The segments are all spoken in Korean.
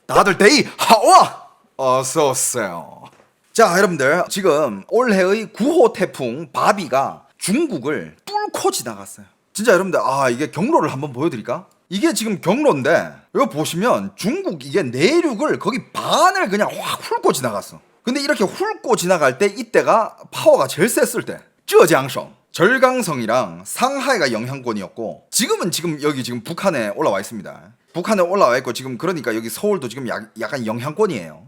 다들 데이 하와 어서 오세요. 자, 여러분들 지금 올해의 9호 태풍 바비가 중국을 뚫고 지나갔어요. 진짜 여러분들 이게 경로를 한번 보여드릴까? 이게 지금 경로인데 이거 보시면 중국 이게 내륙을 거기 반을 그냥 확 훑고 지나갔어. 근데 이렇게 훑고 지나갈 때 이때가 파워가 제일 셌을 때浙江省절강성이랑 상하이가 영향권이었고 지금 여기 지금 북한에 올라와 있습니다. 북한에 올라와 있고 지금 그러니까 여기 서울도 지금 약간 영향권이에요.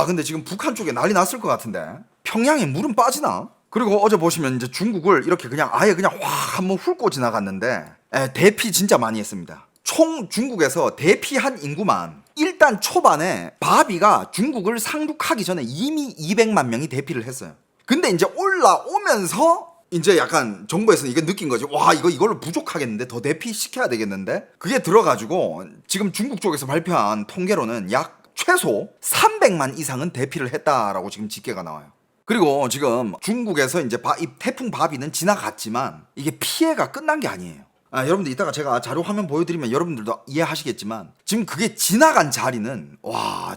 근데 지금 북한 쪽에 난리 났을 것 같은데 평양에 물은 빠지나? 그리고 어제 보시면 이제 중국을 이렇게 그냥 아예 그냥 확 한번 훑고 지나갔는데 대피 진짜 많이 했습니다. 총 중국에서 대피한 인구만 일단 초반에 바비가 중국을 상륙하기 전에 이미 200만 명이 대피를 했어요. 근데 이제 올라오면서 이제 약간 정부에서는 이게 느낀 거지. 와, 이걸로 부족하겠는데 더 대피시켜야 되겠는데 그게 들어가지고 지금 중국 쪽에서 발표한 통계로는 약 최소 300만 이상은 대피를 했다라고 지금 집계가 나와요. 그리고 지금 중국에서 이제 이 태풍 바비는 지나갔지만 이게 피해가 끝난 게 아니에요. 여러분들 이따가 제가 자료 화면 보여드리면 여러분들도 이해하시겠지만 지금 그게 지나간 자리는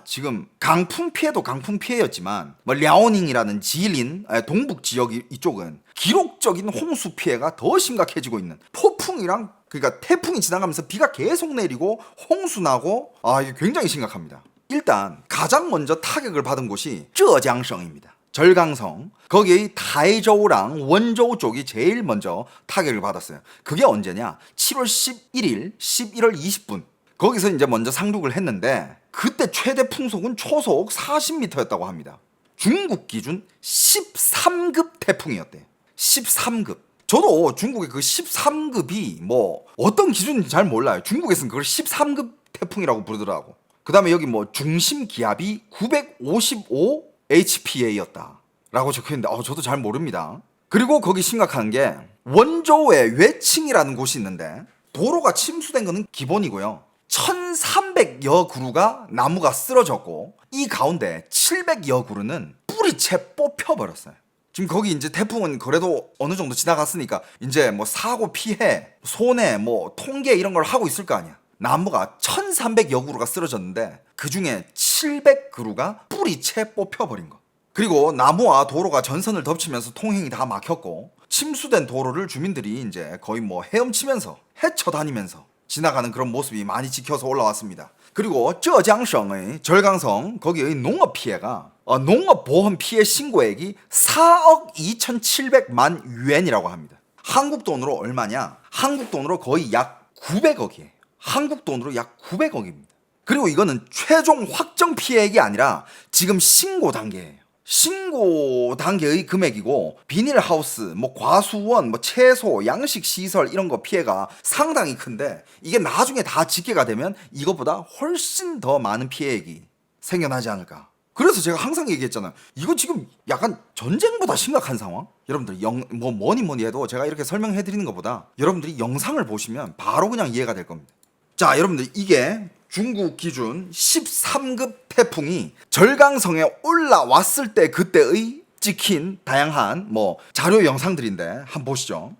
지금 강풍 피해도 강풍 피해였지만 뭐 랴오닝이라는 지린 동북 지역 이쪽은 기록적인 홍수 피해가 더 심각해지고 있는 폭풍이랑 그러니까 태풍이 지나가면서 비가 계속 내리고 홍수 나고 이게 굉장히 심각합니다. 일단 가장 먼저 타격을 받은 곳이浙江省입니다. 절강성 거기 타이저우랑 원저우 쪽이 제일 먼저 타격을 받았어요. 그게 언제냐? 7월 11일 11월 20분 거기서 이제 먼저 상륙을 했는데 그때 최대 풍속은 초속 40m였다고 합니다. 중국 기준 13급 태풍이었대요. 13급. 저도 중국의 그 13급이 뭐 어떤 기준인지 잘 몰라요. 중국에서는 그걸 13급 태풍이라고 부르더라고. 그 다음에 여기 뭐 중심 기압이 955 HPA였다 라고 적혀있는데 저도 잘 모릅니다. 그리고 거기 심각한 게 원저우에 외칭이라는 곳이 있는데 도로가 침수된 거는 기본이고요. 1300여 그루가 나무가 쓰러졌고 이 가운데 700여 그루는 뿌리채 뽑혀버렸어요. 지금 거기 이제 태풍은 그래도 어느 정도 지나갔으니까 이제 뭐 사고 피해, 손해, 뭐 통계 이런 걸 하고 있을 거 아니야. 나무가 1300여 그루가 쓰러졌는데 그 중에 700그루가 뿌리채 뽑혀버린 거. 그리고 나무와 도로가 전선을 덮치면서 통행이 다 막혔고 침수된 도로를 주민들이 이제 거의 뭐 헤엄치면서 헤쳐다니면서 지나가는 그런 모습이 많이 지켜서 올라왔습니다. 그리고浙江省의 절강성 거기의 농업 피해가 농업보험 피해 신고액이 4억 2,700만 유엔이라고 합니다. 한국 돈으로 얼마냐? 한국 돈으로 거의 약 900억이에요. 한국 돈으로 약 900억입니다. 그리고 이거는 최종 확정 피해액이 아니라 지금 신고 단계예요. 신고 단계의 금액이고 비닐하우스, 뭐 과수원, 뭐 채소, 양식시설 이런 거 피해가 상당히 큰데 이게 나중에 다 집계가 되면 이것보다 훨씬 더 많은 피해액이 생겨나지 않을까. 그래서 제가 항상 얘기했잖아요. 이거 지금 약간 전쟁보다 심각한 상황? 여러분들 뭐니 해도 제가 이렇게 설명해 드리는 것보다 여러분들이 영상을 보시면 바로 그냥 이해가 될 겁니다. 자, 여러분들 이게 중국 기준 13급 태풍이 절강성에 올라왔을 때 그때의 찍힌 다양한 뭐 자료 영상들인데 한번 보시죠.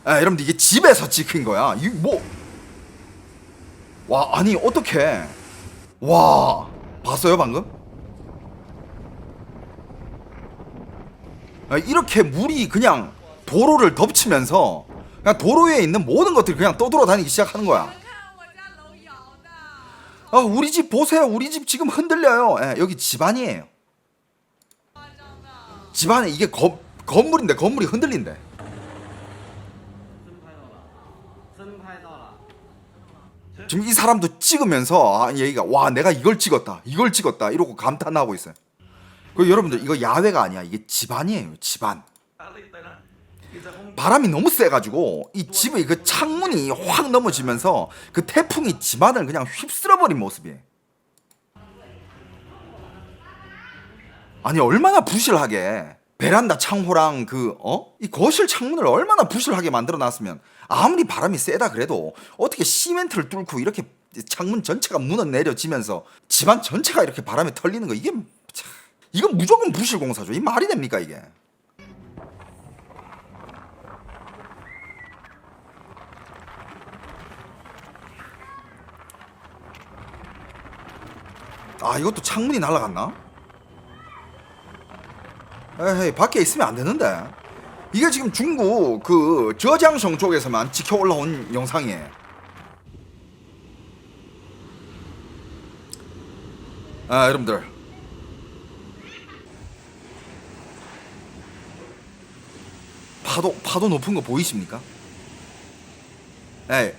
여러분들 이게 집에서 찍힌 거야. 아니 어떡해. 봤어요 방금? 이렇게 물이 그냥 도로를 덮치면서 그냥 도로 위에 있는 모든 것들이 그냥 떠돌아다니기 시작하는 거야. 우리 집 보세요. 우리 집 지금 흔들려요. 여기 집안이에요. 집안에 이게 건물인데 건물이 흔들린대. 지금 이 사람도 찍으면서 얘기가 내가 이걸 찍었다 이러고 감탄하고 있어요. 그 여러분들 이거 야외가 아니야. 이게 집안이에요. 집안. 바람이 너무 세가지고 이 집의 그 창문이 확 넘어지면서 그 태풍이 집안을 그냥 휩쓸어버린 모습이에요. 아니 얼마나 부실하게 베란다 창호랑 이 거실 창문을 얼마나 부실하게 만들어놨으면 아무리 바람이 세다 그래도 어떻게 시멘트를 뚫고 이렇게 창문 전체가 무너 내려지면서 집안 전체가 이렇게 바람에 털리는 거 이건 무조건 부실공사죠. 이 말이 됩니까 이게? 아, 이것도 창문이 날아갔나? 에이, 밖에 있으면 안 되는데. 이게 지금 중국 그 저장성 쪽에서만 찍혀 올라온 영상이에요. 아, 여러분들. 파도 높은 거 보이십니까? 에이,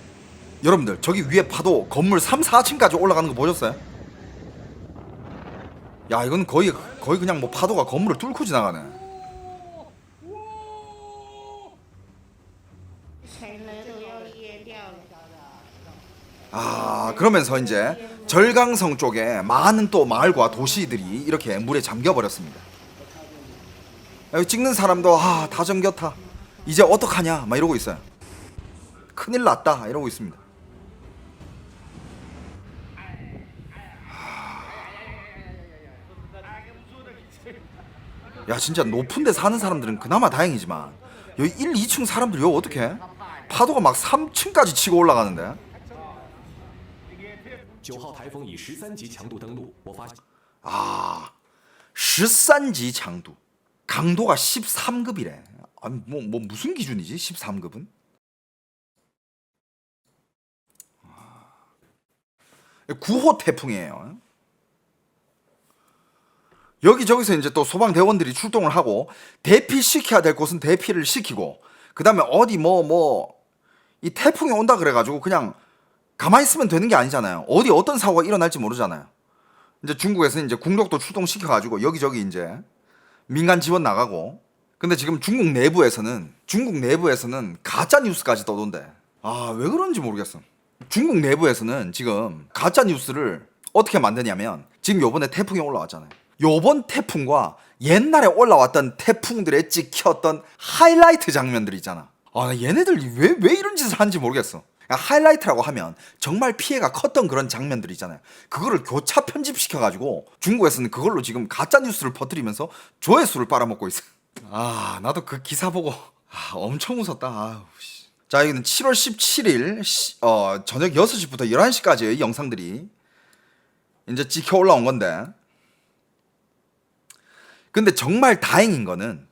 여러분들, 저기 위에 파도 건물 3, 4층까지 올라가는 거 보셨어요? 야, 이건 거의 그냥 뭐 파도가 건물을 뚫고 지나가네. 아, 그러면서 이제 절강성 쪽에 많은 또 마을과 도시들이 이렇게 물에 잠겨 버렸습니다. 여기 찍는 사람도 다 잠겼다. 이제 어떡하냐 막 이러고 있어요. 큰일 났다 이러고 있습니다. 야, 진짜 높은 데 사는 사람들은 그나마 다행이지만 여기 1, 2층 사람들 여기 어떡해? 파도가 막 3층까지 치고 올라가는데. 9号台风以13级强度登陆，我发现 아, 13지 장도. 강도가 13급이래. 아니, 뭐 무슨 기준이지? 13급은? 구호 태풍이에요. 여기저기서 이제 또 소방대원들이 출동을 하고 대피시켜야 될 곳은 대피를 시키고, 그 다음에 어디 이 태풍이 온다 그래가지고 그냥 가만히 있으면 되는 게 아니잖아요. 어디 어떤 사고가 일어날지 모르잖아요. 이제 중국에서는 이제 국력도 출동시켜가지고 여기저기 이제 민간 지원 나가고. 근데 지금 중국 내부에서는 가짜 뉴스까지 떠돈대. 아, 왜 그런지 모르겠어. 중국 내부에서는 지금 가짜 뉴스를 어떻게 만드냐면, 지금 요번에 태풍이 올라왔잖아요. 요번 태풍과 옛날에 올라왔던 태풍들에 찍혔던 하이라이트 장면들 있잖아. 아, 얘네들이 왜 이런 짓을 하는지 모르겠어. 하이라이트라고 하면 정말 피해가 컸던 그런 장면들 있잖아요. 그거를 교차 편집시켜가지고 중국에서는 그걸로 지금 가짜 뉴스를 퍼뜨리면서 조회수를 빨아먹고 있어. 아, 나도 그 기사 보고 엄청 웃었다. 아유, 씨. 자, 이거는 7월 17일 저녁 6시부터 11시까지의 영상들이 이제 찍혀 올라온 건데, 근데 정말 다행인 거는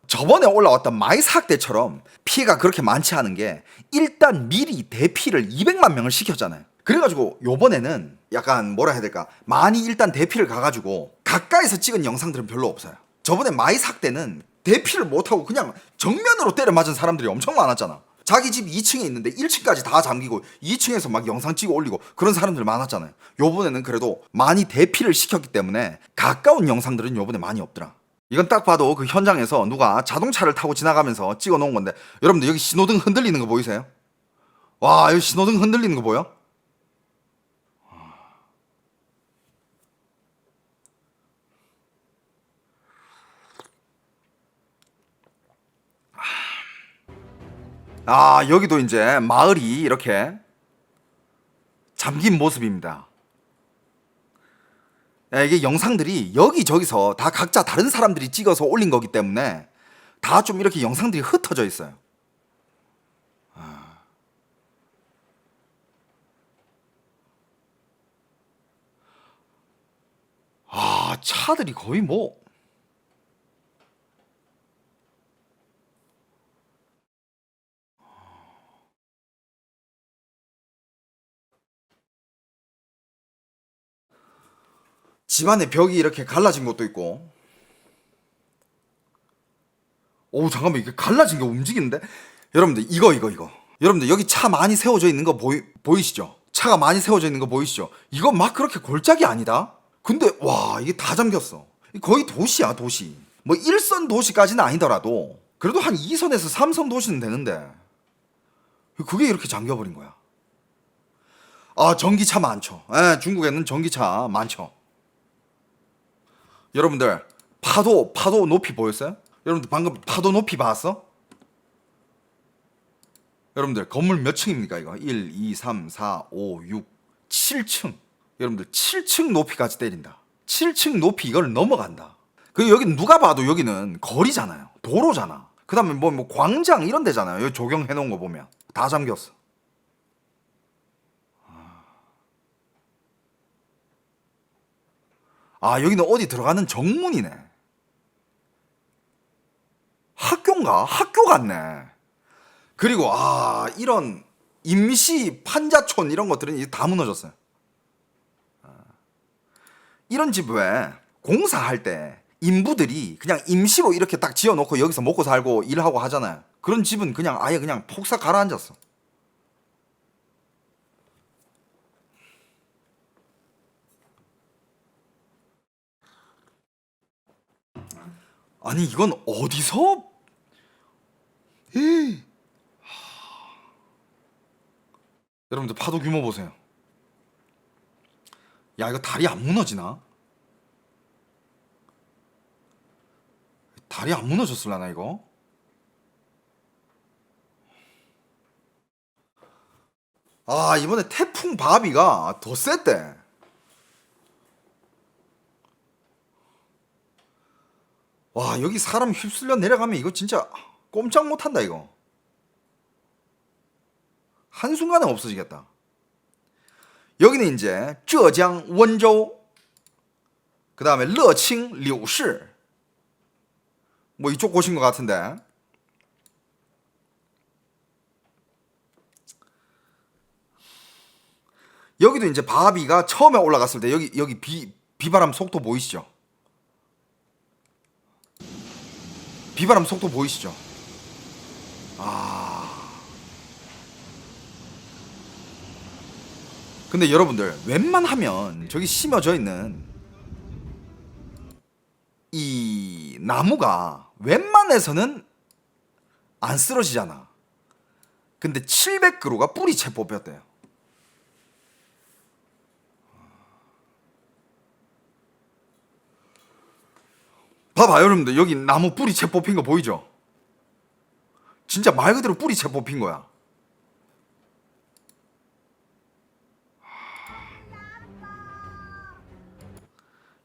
저번에 올라왔던 마이삭 때처럼 피해가 그렇게 많지 않은 게, 일단 미리 대피를 200만 명을 시켰잖아요. 그래가지고 요번에는 약간 뭐라 해야 될까, 많이 일단 대피를 가가지고 가까이서 찍은 영상들은 별로 없어요. 저번에 마이삭 때는 대피를 못하고 그냥 정면으로 때려 맞은 사람들이 엄청 많았잖아. 자기 집 2층에 있는데 1층까지 다 잠기고 2층에서 막 영상 찍어 올리고 그런 사람들 많았잖아요. 요번에는 그래도 많이 대피를 시켰기 때문에 가까운 영상들은 요번에 많이 없더라. 이건 딱 봐도 그 현장에서 누가 자동차를 타고 지나가면서 찍어 놓은 건데, 여러분들 여기 신호등 흔들리는 거 보이세요? 와, 여기 신호등 흔들리는 거 보여? 아, 여기도 이제 마을이 이렇게 잠긴 모습입니다. 이게 영상들이 여기저기서 다 각자 다른 사람들이 찍어서 올린 거기 때문에 다 좀 이렇게 영상들이 흩어져 있어요. 아, 차들이 거의 집안에 벽이 이렇게 갈라진 것도 있고. 오, 잠깐만, 이게 갈라진 게 움직이는데? 여러분들, 이거. 여러분들, 여기 차 많이 세워져 있는 거 보이시죠? 차가 많이 세워져 있는 거 보이시죠? 이거 막 그렇게 골짜기 아니다? 근데, 와, 이게 다 잠겼어. 거의 도시야, 도시. 뭐, 1선 도시까지는 아니더라도, 그래도 한 2선에서 3선 도시는 되는데, 그게 이렇게 잠겨버린 거야. 아, 전기차 많죠. 중국에는 전기차 많죠. 여러분들, 파도 높이 보였어요? 여러분들 방금 파도 높이 봤어? 여러분들 건물 몇 층입니까 이거? 1, 2, 3, 4, 5, 6, 7층. 여러분들 7층 높이까지 때린다. 7층 높이 이걸 넘어간다. 그 여기 누가 봐도 여기는 거리잖아요. 도로잖아. 그 다음에 뭐 광장 이런 데잖아요. 여기 조경해 놓은 거 보면 다 잠겼어. 아, 여기는 어디 들어가는 정문이네. 학교인가? 학교 같네. 그리고 아, 이런 임시 판자촌 이런 것들은 이제 다 무너졌어요. 이런 집 왜 공사할 때 인부들이 그냥 임시로 이렇게 딱 지어놓고 여기서 먹고 살고 일하고 하잖아요. 그런 집은 그냥 아예 그냥 폭삭 가라앉았어. 아니 이건 어디서? 에이. 여러분들 파도 규모 보세요. 야, 이거 다리 안 무너지나? 다리 안 무너졌을라나 이거? 아, 이번에 태풍 바비가 더 셌대. 와, 여기 사람 휩쓸려 내려가면 이거 진짜 꼼짝 못한다 이거. 한순간에 없어지겠다. 여기는 이제浙江 원州, 그 다음에乐清 柳市, 뭐 이쪽 곳인 것 같은데. 여기도 이제 바비가 처음에 올라갔을 때 여기 비바람 속도 보이시죠? 비바람 속도 보이시죠? 아. 근데 여러분들 웬만하면 저기 심어져 있는 이 나무가 웬만해서는 안 쓰러지잖아. 근데 700그루가 뿌리채 뽑혔대요. 봐봐 여러분들, 여기 나무 뿌리채 뽑힌 거 보이죠? 진짜 말 그대로 뿌리채 뽑힌 거야.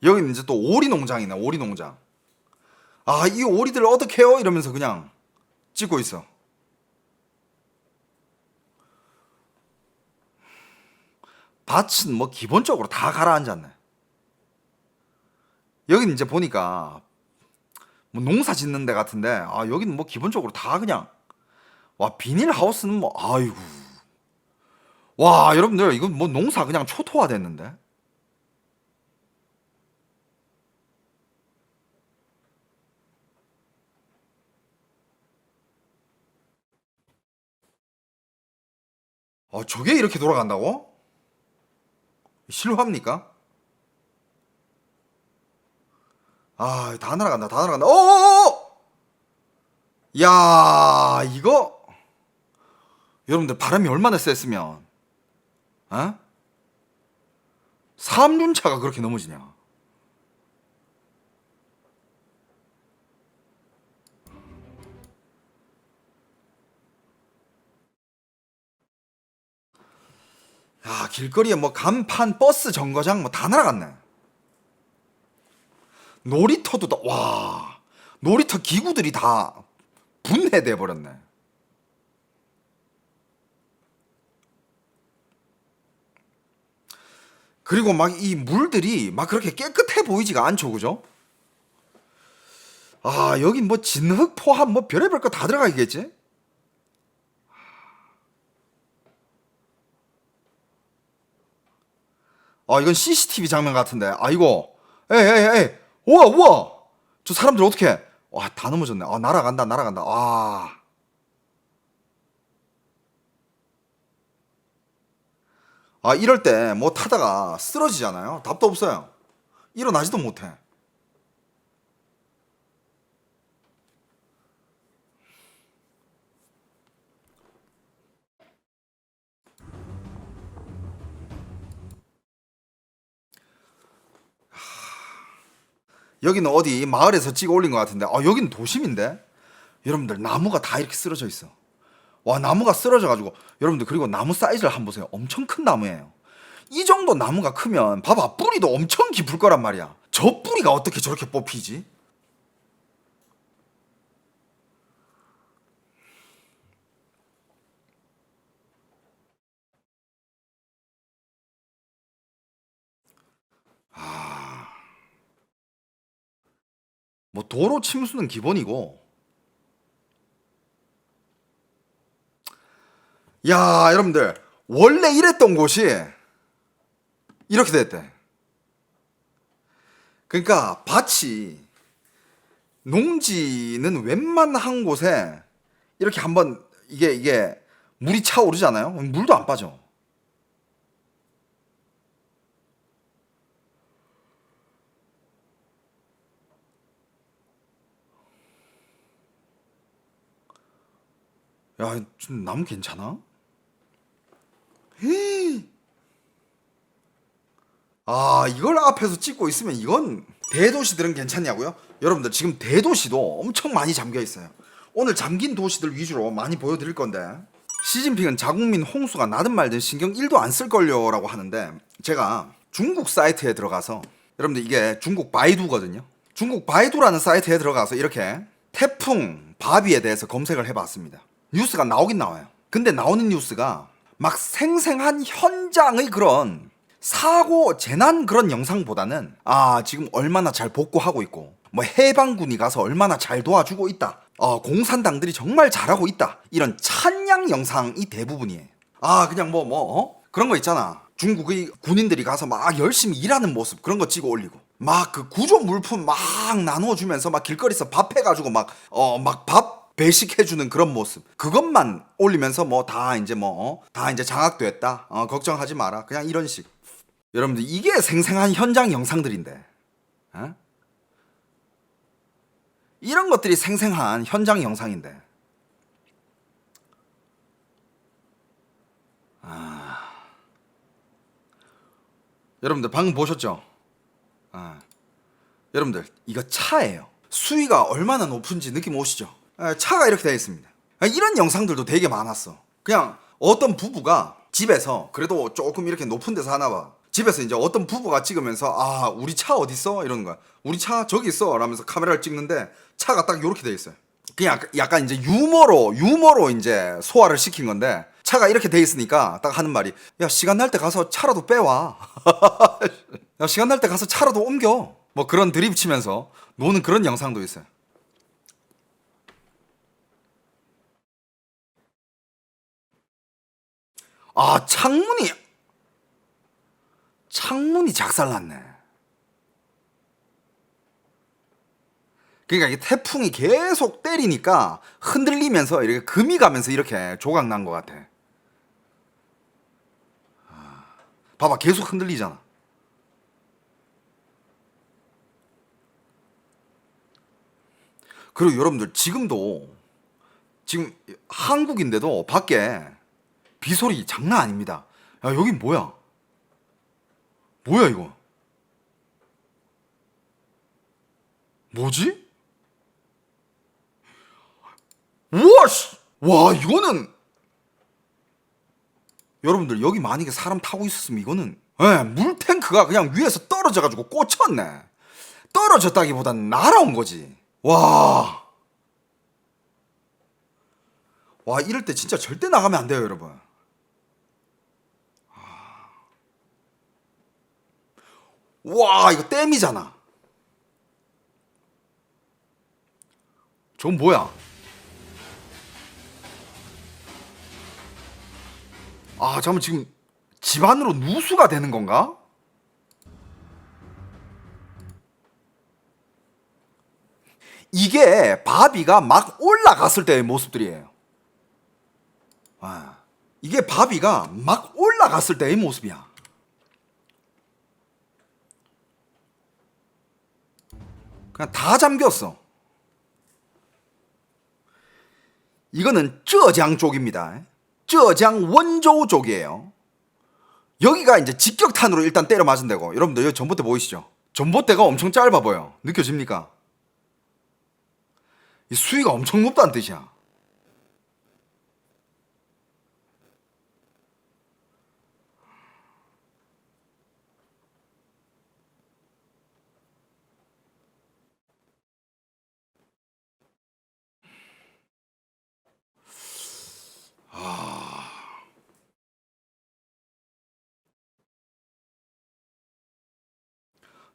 여기는 이제 또 오리 농장이네. 오리 농장. 아, 이 오리들 어떻게 해요? 이러면서 그냥 찍고 있어. 밭은 뭐 기본적으로 다 가라앉았네. 여기는 이제 보니까 뭐 농사 짓는 데 같은데, 아, 여기는 뭐 기본적으로 다 그냥, 와, 비닐하우스는 뭐, 아이고. 와, 여러분들, 이건 뭐 농사 그냥 초토화 됐는데? 아, 저게 이렇게 돌아간다고? 실화입니까? 아, 다 날아간다, 다 날아간다. 어어어! 야, 이거, 여러분들, 바람이 얼마나 셌으면, 어? 삼륜차가 그렇게 넘어지냐? 야, 길거리에 뭐 간판, 버스 정거장 뭐 다 날아갔네. 놀이터도 다, 와, 놀이터 기구들이 다 분해돼 버렸네. 그리고 막 이 물들이 막 그렇게 깨끗해 보이지가 않죠, 그죠? 아, 여긴 뭐 진흙 포함 뭐 별의별 거 다 들어가 있겠지? 아, 이건 CCTV 장면 같은데. 아, 이거. 에이, 에이, 에이. 우와, 우와. 저 사람들 어떻게? 와, 다 넘어졌네. 아, 날아간다, 날아간다. 아. 아, 이럴 때 뭐 타다가 쓰러지잖아요. 답도 없어요. 일어나지도 못해. 여기는 어디 마을에서 찍어 올린 것 같은데, 아, 여기는 도심인데? 여러분들, 나무가 다 이렇게 쓰러져 있어. 와, 나무가 쓰러져가지고, 여러분들, 그리고 나무 사이즈를 한번 보세요. 엄청 큰 나무예요. 이 정도 나무가 크면, 봐봐, 뿌리도 엄청 깊을 거란 말이야. 저 뿌리가 어떻게 저렇게 뽑히지? 뭐 도로 침수는 기본이고. 야, 여러분들 원래 이랬던 곳이 이렇게 됐대. 그러니까 밭이 농지는 웬만한 곳에 이렇게 한번 이게 물이 차오르잖아요. 물도 안 빠져. 야, 좀 나무 괜찮아? 헤이. 아, 이걸 앞에서 찍고 있으면 이건 대도시들은 괜찮냐고요? 여러분들 지금 대도시도 엄청 많이 잠겨 있어요. 오늘 잠긴 도시들 위주로 많이 보여드릴 건데, 시진핑은 자국민 홍수가 나든 말든 신경 1도 안 쓸걸요 라고 하는데, 제가 중국 사이트에 들어가서, 여러분들 이게 중국 바이두거든요. 중국 바이두라는 사이트에 들어가서 이렇게 태풍 바비에 대해서 검색을 해봤습니다. 뉴스가 나오긴 나와요. 근데 나오는 뉴스가 막 생생한 현장의 그런 사고 재난 그런 영상보다는, 아, 지금 얼마나 잘 복구하고 있고, 뭐 해방군이 가서 얼마나 잘 도와주고 있다, 공산당들이 정말 잘하고 있다, 이런 찬양 영상이 대부분이에요. 아, 그냥 그런 거 있잖아. 중국의 군인들이 가서 막 열심히 일하는 모습, 그런 거 찍어 올리고, 막 그 구조 물품 막 나눠주면서 막 길거리에서 밥 해가지고 막 밥 배식해주는 그런 모습, 그것만 올리면서 다 이제 장악됐다, 걱정하지 마라, 그냥 이런 식. 여러분들 이게 생생한 현장 영상들인데, 어? 이런 것들이 생생한 현장 영상인데, 여러분들 방금 보셨죠? 여러분들 이거 차예요. 수위가 얼마나 높은지 느낌 오시죠? 차가 이렇게 되어 있습니다. 이런 영상들도 되게 많았어. 그냥 어떤 부부가 집에서, 그래도 조금 이렇게 높은 데서 하나 봐, 집에서 이제 어떤 부부가 찍으면서, 아, 우리 차 어디 있어? 이러는 거야. 우리 차 저기 있어 라면서 카메라를 찍는데, 차가 딱 이렇게 돼 있어요. 그냥 약간 이제 유머로 이제 소화를 시킨 건데, 차가 이렇게 돼 있으니까 딱 하는 말이, 야, 시간 날 때 가서 차라도 빼와. 야, 시간 날 때 가서 차라도 옮겨. 뭐 그런 드립 치면서 노는 그런 영상도 있어요. 아, 창문이 작살났네. 그러니까 이게 태풍이 계속 때리니까 흔들리면서 이렇게 금이 가면서 이렇게 조각 난 것 같아. 봐봐, 계속 흔들리잖아. 그리고 여러분들 지금 한국인데도 밖에 비 소리 장난 아닙니다. 야, 여긴 뭐야? 뭐야 이거? 뭐지? 우와 씨! 와, 이거는 여러분들 여기 만약에 사람 타고 있었으면 이거는, 물탱크가 그냥 위에서 떨어져가지고 꽂혔네. 떨어졌다기보단 날아온 거지. 와, 이럴 때 진짜 절대 나가면 안 돼요, 여러분. 와, 이거 댐이잖아. 저건 뭐야? 아, 잠깐만, 지금 집 안으로 누수가 되는 건가? 이게 바비가 막 올라갔을 때의 모습들이에요. 이게 바비가 막 올라갔을 때의 모습이야. 그냥 다 잠겼어. 이거는 浙江쪽입니다. 浙江원州쪽이에요. 여기가 이제 직격탄으로 일단 때려 맞은 데고, 여러분들 여기 전봇대 보이시죠? 전봇대가 엄청 짧아 보여. 느껴집니까? 이 수위가 엄청 높다는 뜻이야.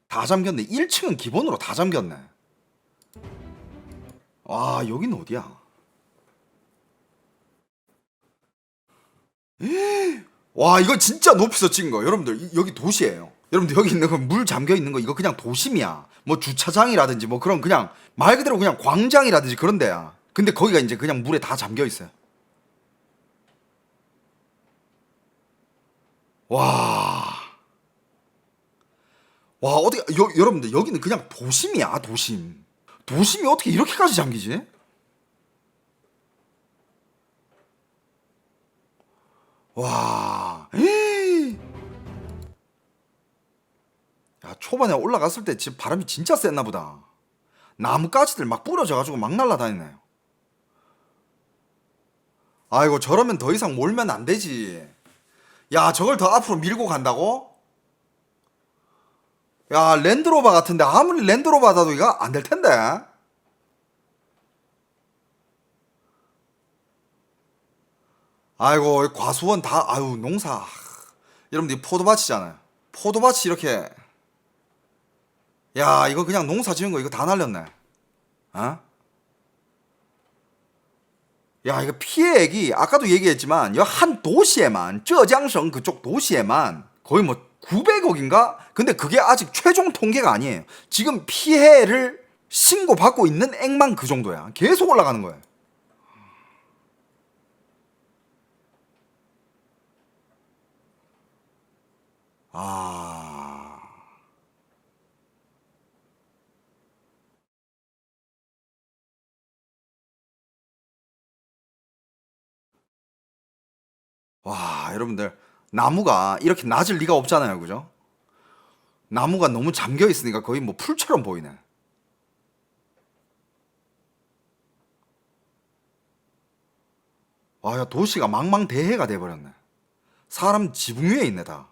다 잠겼네. 1층은 기본으로 다 잠겼네. 와, 여긴 어디야? 와, 이거 진짜 높이서 찍은 거. 여러분들, 여기 도시예요. 여러분들, 여기 있는 거 물 잠겨 있는 거 이거 그냥 도심이야. 뭐 주차장이라든지 뭐 그런 그냥 말 그대로 그냥 광장이라든지 그런 데야. 근데 거기가 이제 그냥 물에 다 잠겨 있어요. 와. 와, 어떻게 여러분들 여기는 그냥 도심이야, 도심. 도심이 어떻게 이렇게까지 잠기지? 와. 에이. 야, 초반에 올라갔을 때 지금 바람이 진짜 셌나 보다. 나뭇가지들 막 부러져가지고 막 날아다니네요. 아이고, 저러면 더 이상 몰면 안 되지. 야, 저걸 더 앞으로 밀고 간다고? 야, 랜드로버 같은데 아무리 랜드로버 받아도 이거 안 될 텐데. 아이고, 과수원 다, 아유, 농사. 여러분들, 포도밭이잖아요. 포도밭이 이렇게, 야, 이거 그냥 농사 지은 거 이거 다 날렸네. 어? 야, 이거 피해액이, 아까도 얘기했지만, 이 한 도시에만,浙江省 그쪽 도시에만, 거의 뭐, 900억인가? 근데 그게 아직 최종 통계가 아니에요. 지금 피해를 신고받고 있는 액만 그 정도야. 계속 올라가는 거예요. 아. 와, 여러분들. 나무가 이렇게 낮을 리가 없잖아요. 그죠? 나무가 너무 잠겨 있으니까 거의 뭐 풀처럼 보이네. 와, 야, 도시가 망망대해가 돼버렸네. 사람 지붕 위에 있네, 다.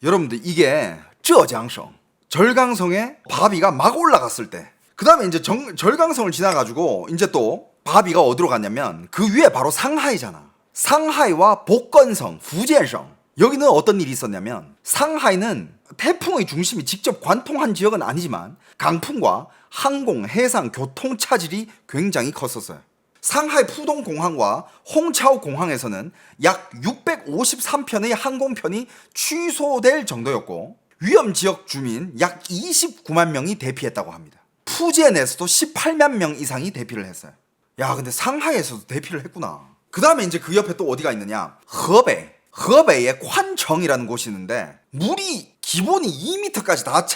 여러분들, 이게浙江省. 절강성에 바비가 막 올라갔을 때. 그 다음에 이제 절강성을 지나가지고, 이제 또 바비가 어디로 갔냐면, 그 위에 바로 상하이잖아. 상하이와 복건성, 후젠성. 여기는 어떤 일이 있었냐면, 상하이는 태풍의 중심이 직접 관통한 지역은 아니지만 강풍과 항공, 해상, 교통 차질이 굉장히 컸었어요. 상하이 푸동 공항과 홍차오 공항에서는 약 653편의 항공편이 취소될 정도였고 위험 지역 주민 약 29만 명이 대피했다고 합니다. 푸젠에서도 18만 명 이상이 대피를 했어요. 야, 근데 상하이에서도 대피를 했구나. 그 다음에 이제 그 옆에 또 어디가 있느냐? 허베이. 허베이에 관청이라는 곳이 있는데 물이 기본이 2m까지 다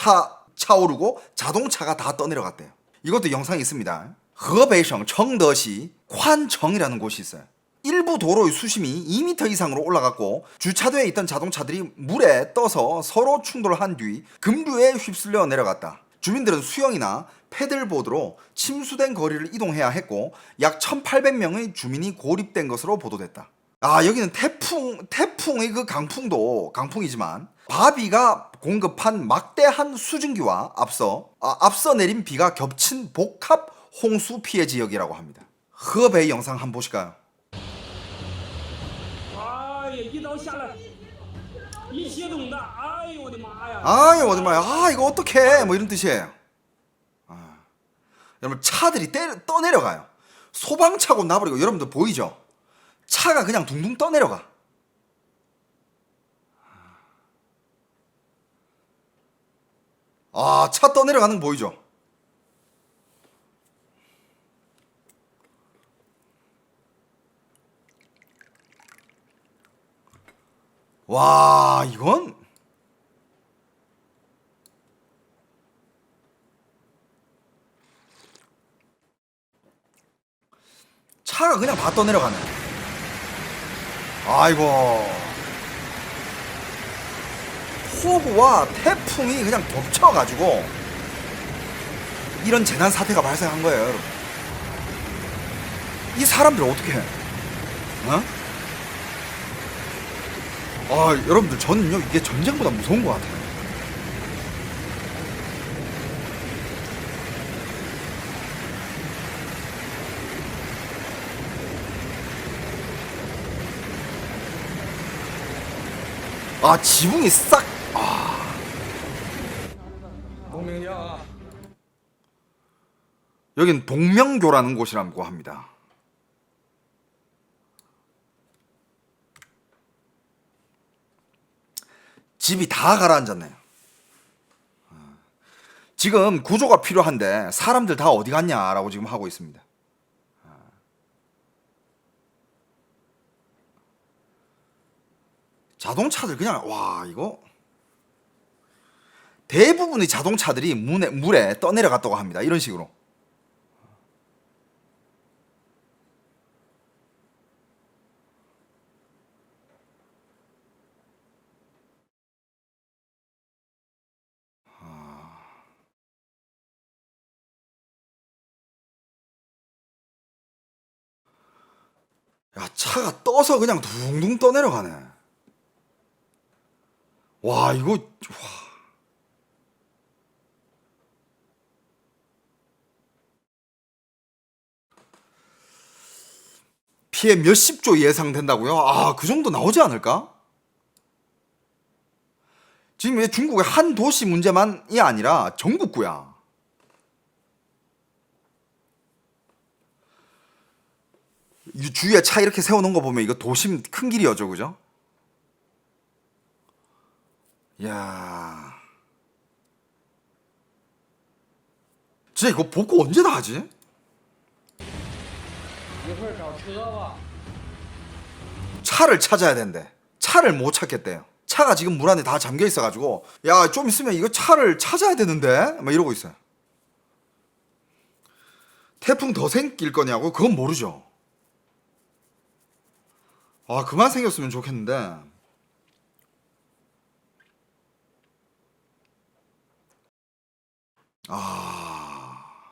차오르고 자동차가 다 떠내려갔대요. 이것도 영상이 있습니다. 허베이성 청더시 관청이라는 곳이 있어요. 일부 도로의 수심이 2m 이상으로 올라갔고 주차대에 있던 자동차들이 물에 떠서 서로 충돌한 뒤 급류에 휩쓸려 내려갔다. 주민들은 수영이나 패들보드로 침수된 거리를 이동해야 했고 약 1800명의 주민이 고립된 것으로 보도됐다. 아, 여기는 태풍의 그 강풍이지만 바비가 공급한 막대한 수증기와 앞서 내린 비가 겹친 복합 홍수 피해 지역이라고 합니다. 허베이 영상 한번 보실까요? 哎呀，一刀下来，一血冻的，哎呦我的妈呀！ 아이, 어디 말이야. 아, 이거 어떡해. 뭐 이런 뜻이에요. 아, 여러분, 차들이 떠내려가요. 소방차고 나버리고, 여러분들 보이죠? 차가 그냥 둥둥 떠내려가. 아, 차 떠내려가는 거 보이죠? 와, 이건 차가 그냥 다 떠내려가네. 아이고, 폭우와 태풍이 그냥 겹쳐가지고 이런 재난 사태가 발생한 거예요, 여러분. 이 사람들 어떻게 해? 어? 아, 여러분들, 저는요 이게 전쟁보다 무서운 것 같아요. 아 지붕이 싹. 여긴 동명교라는 곳이라고 합니다. 집이 다 가라앉았네요. 지금 구조가 필요한데 사람들 다 어디 갔냐라고 지금 하고 있습니다. 자동차들 그냥 와 이거 대부분의 자동차들이 물에 떠내려갔다고 합니다. 이런 식으로. 야 차가 떠서 그냥 둥둥 떠내려가네. 와 이거 와. 피해 몇십 조 예상된다고요? 아, 그 정도 나오지 않을까? 지금 왜 중국의 한 도시 문제만이 아니라 전국구야. 이 주위에 차 이렇게 세워놓은 거 보면 이거 도심 큰 길이어죠, 그죠? 이야. 진짜 이거 복구 언제 다 하지? 一会儿找车吧。 차를 찾아야 된대. 차를 못 찾겠대요. 차가 지금 물 안에 다 잠겨 있어가지고 야 좀 있으면 이거 차를 찾아야 되는데 막 이러고 있어요. 태풍 더 생길 거냐고? 그건 모르죠. 아 그만 생겼으면 좋겠는데. 아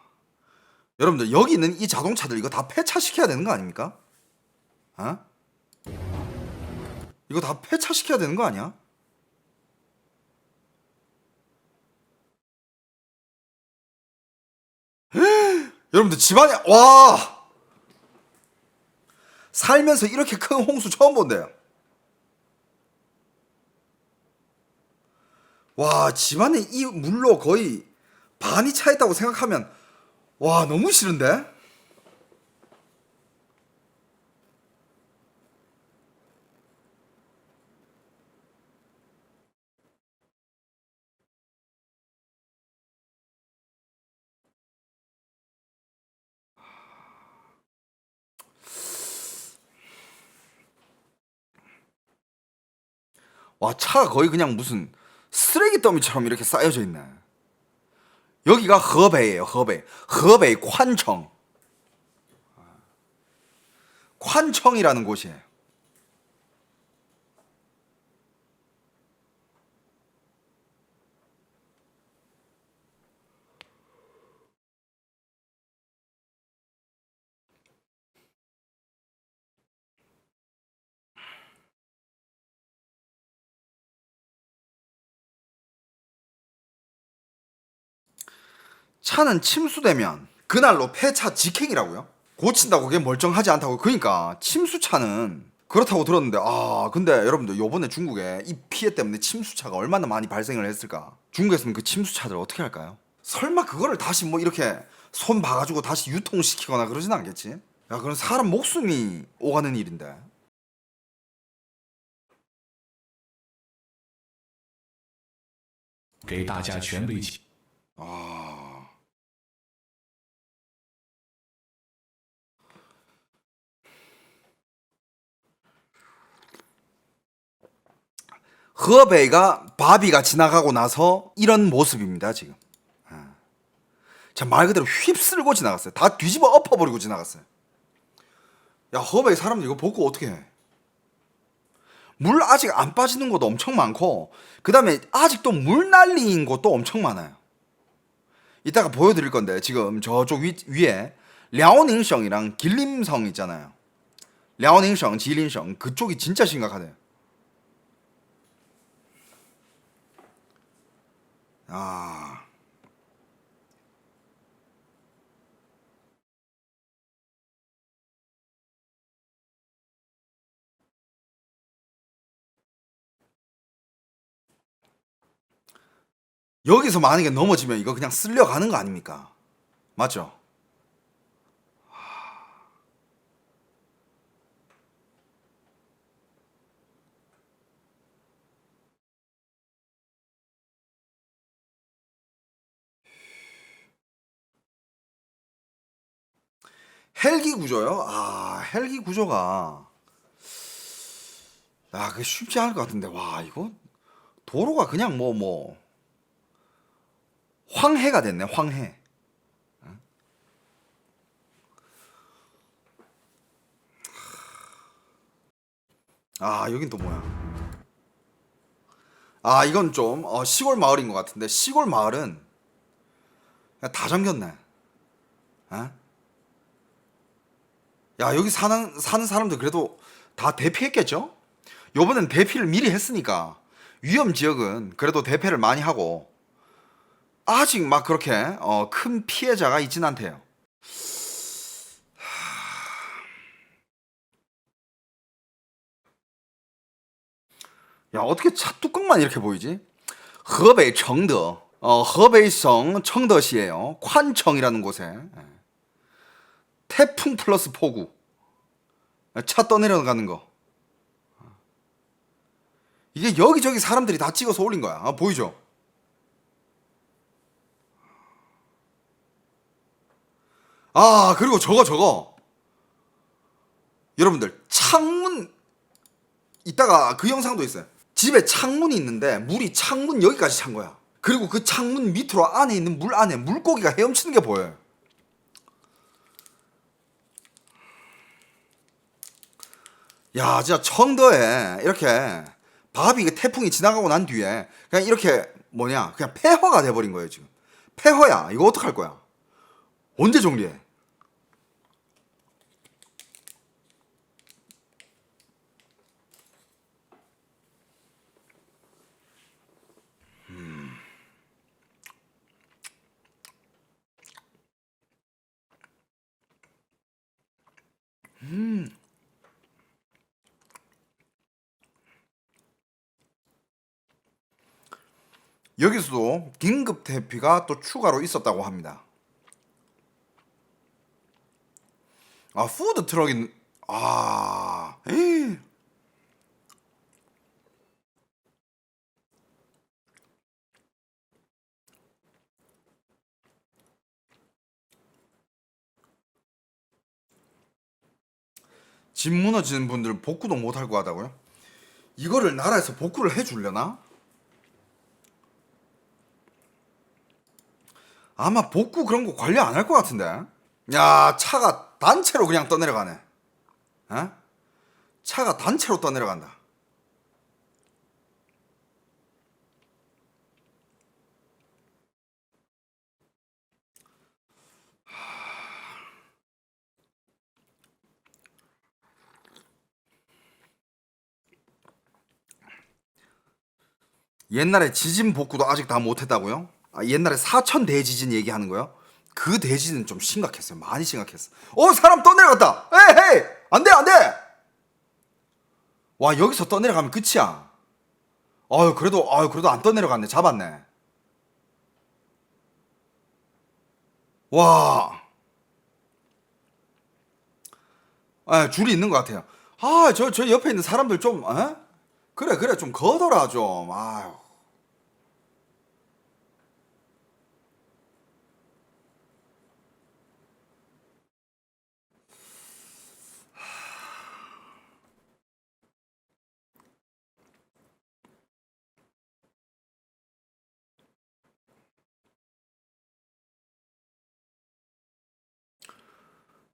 여러분들 여기 있는 이 자동차들 이거 다 폐차시켜야 되는 거 아닙니까? 어? 이거 다 폐차시켜야 되는 거 아니야? 여러분들 집안에 와 살면서 이렇게 큰 홍수 처음 본대요. 와 집안에 이 물로 거의 반이 차 있다고 생각하면 와 너무 싫은데? 와 차가 거의 그냥 무슨 쓰레기 더미처럼 이렇게 쌓여져 있네. 여기가 허베이에요. 허베이. 허베이 콴청. 콴청이라는 곳이에요. 차는 침수되면 그날로 폐차 직행이라고요? 고친다고 그게 멀쩡하지 않다고. 그러니까 침수차는 그렇다고 들었는데 아 근데 여러분들 요번에 중국에 이 피해 때문에 침수차가 얼마나 많이 발생을 했을까. 중국에서는 그 침수차들 어떻게 할까요? 설마 그거를 다시 뭐 이렇게 손 봐가지고 다시 유통시키거나 그러진 않겠지? 야 그건 사람 목숨이 오가는 일인데. 给大家全备起。 아 허베이가 바비가 지나가고 나서 이런 모습입니다 지금. 말 그대로 휩쓸고 지나갔어요. 다 뒤집어 엎어버리고 지나갔어요. 야 허베이 사람들 이거 보고 어떻게 해? 물 아직 안 빠지는 곳도 엄청 많고 그 다음에 아직도 물 날리는 곳도 엄청 많아요. 이따가 보여드릴 건데 지금 저쪽 위에 랴오닝성이랑 길림성 있잖아요. 랴오닝성, 지린성 그쪽이 진짜 심각하대요. 아 여기서 만약에 넘어지면 이거 그냥 쓸려가는 거 아닙니까? 맞죠? 헬기 구조요? 아, 헬기 구조가 그게 쉽지 않을 것 같은데. 와, 이거 도로가 그냥 황해가 됐네. 황해. 아, 여긴 또 뭐야? 아, 이건 좀 시골 마을인 것 같은데, 시골 마을은 그냥 다 잠겼네. 어? 야, 여기 사는 사람들 그래도 다 대피했겠죠? 요번엔 대피를 미리 했으니까 위험 지역은 그래도 대피를 많이 하고 아직 막 그렇게 큰 피해자가 있진 않대요. 야, 어떻게 차 뚜껑만 이렇게 보이지? 허베이 청더, 허베이성 청더시예요. 콴청이라는 곳에 태풍 플러스 폭우, 차 떠내려가는 거. 이게 여기저기 사람들이 다 찍어서 올린 거야. 보이죠? 아, 그리고 저거. 여러분들, 창문, 이따가 그 영상도 있어요. 집에 창문이 있는데 물이 창문 여기까지 찬 거야. 그리고 그 창문 밑으로 안에 있는 물 안에 물고기가 헤엄치는 게 보여요. 야, 진짜 청도에 이렇게 바비 그 태풍이 지나가고 난 뒤에 그냥 이렇게 그냥 폐허가 돼버린 거예요, 지금. 폐허야. 이거 어떡할 거야? 언제 정리해? 여기서도 긴급 대피가 또 추가로 있었다고 합니다. 아, 푸드 트럭인 에이. 집 무너지는 분들 복구도 못할 것 같다고요? 이거를 나라에서 복구를 해주려나? 아마 복구 그런 거 관리 안 할 것 같은데. 야, 차가 단체로 그냥 떠내려가네. 어? 차가 단체로 떠내려간다. 옛날에 지진 복구도 아직 다 못했다고요? 아, 옛날에 사천 대지진 얘기하는 거요? 그 대지진은 좀 심각했어요. 많이 심각했어. 사람 떠내려갔다. 에이, 안돼, 안돼. 와, 여기서 떠내려가면 끝이야. 그래도 안 떠내려갔네. 잡았네. 와, 줄이 있는 것 같아요. 저 옆에 있는 사람들 좀, 그래, 좀 걷어라 좀. 아유.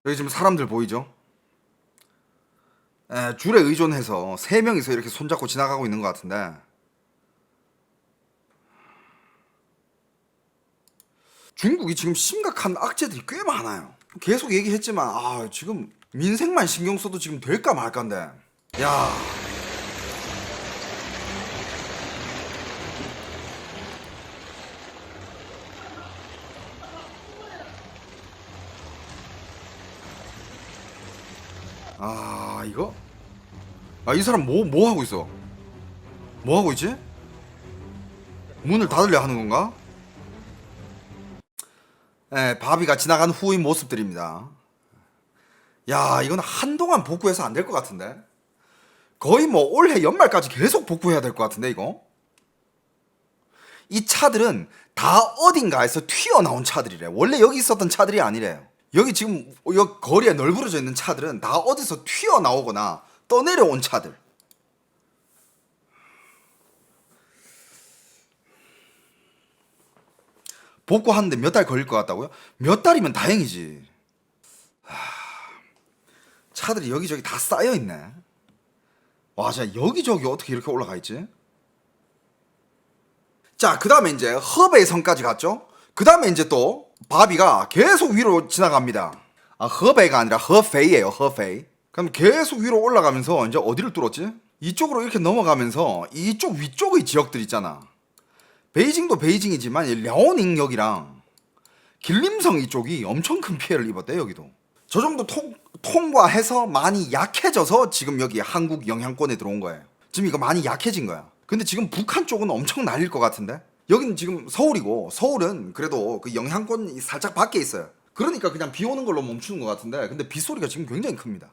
여기 지금 사람들 보이죠? 줄에 의존해서 세 명이서 이렇게 손잡고 지나가고 있는 것 같은데, 중국이 지금 심각한 악재들이 꽤 많아요. 계속 얘기했지만 지금 민생만 신경 써도 지금 될까 말까인데. 야, 이거? 이 사람 뭐 하고 있어? 뭐 하고 있지? 문을 닫으려 하는 건가? 예, 바비가 지나간 후의 모습들입니다. 야, 이건 한동안 복구해서 안 될 것 같은데. 거의 뭐 올해 연말까지 계속 복구해야 될 것 같은데 이거. 이 차들은 다 어딘가에서 튀어나온 차들이래. 원래 여기 있었던 차들이 아니래요. 여기 지금 여기 거리에 널브러져 있는 차들은 다 어디서 튀어나오거나 떠내려온 차들. 복구하는데 몇 달 걸릴 것 같다고요? 몇 달이면 다행이지. 차들이 여기저기 다 쌓여있네. 와, 진짜 여기저기 어떻게 이렇게 올라가 있지? 자, 그 다음에 이제 허베이성까지 갔죠? 그 다음에 이제 또 바비가 계속 위로 지나갑니다. 아, 허베이가 아니라 허페이예요, 허페이. 그럼 계속 위로 올라가면서 이제 어디를 뚫었지? 이쪽으로 이렇게 넘어가면서 이쪽 위쪽의 지역들 있잖아. 베이징도 베이징이지만 랴오닝역이랑 길림성 이쪽이 엄청 큰 피해를 입었대, 여기도. 저 정도 통과해서 많이 약해져서 지금 여기 한국 영향권에 들어온 거예요. 지금 이거 많이 약해진 거야. 근데 지금 북한 쪽은 엄청 날릴 것 같은데? 여기는 지금 서울이고, 서울은 그래도 그 영향권이 살짝 밖에 있어요. 그러니까 그냥 비 오는 걸로 멈추는 것 같은데, 근데 빗소리가 지금 굉장히 큽니다.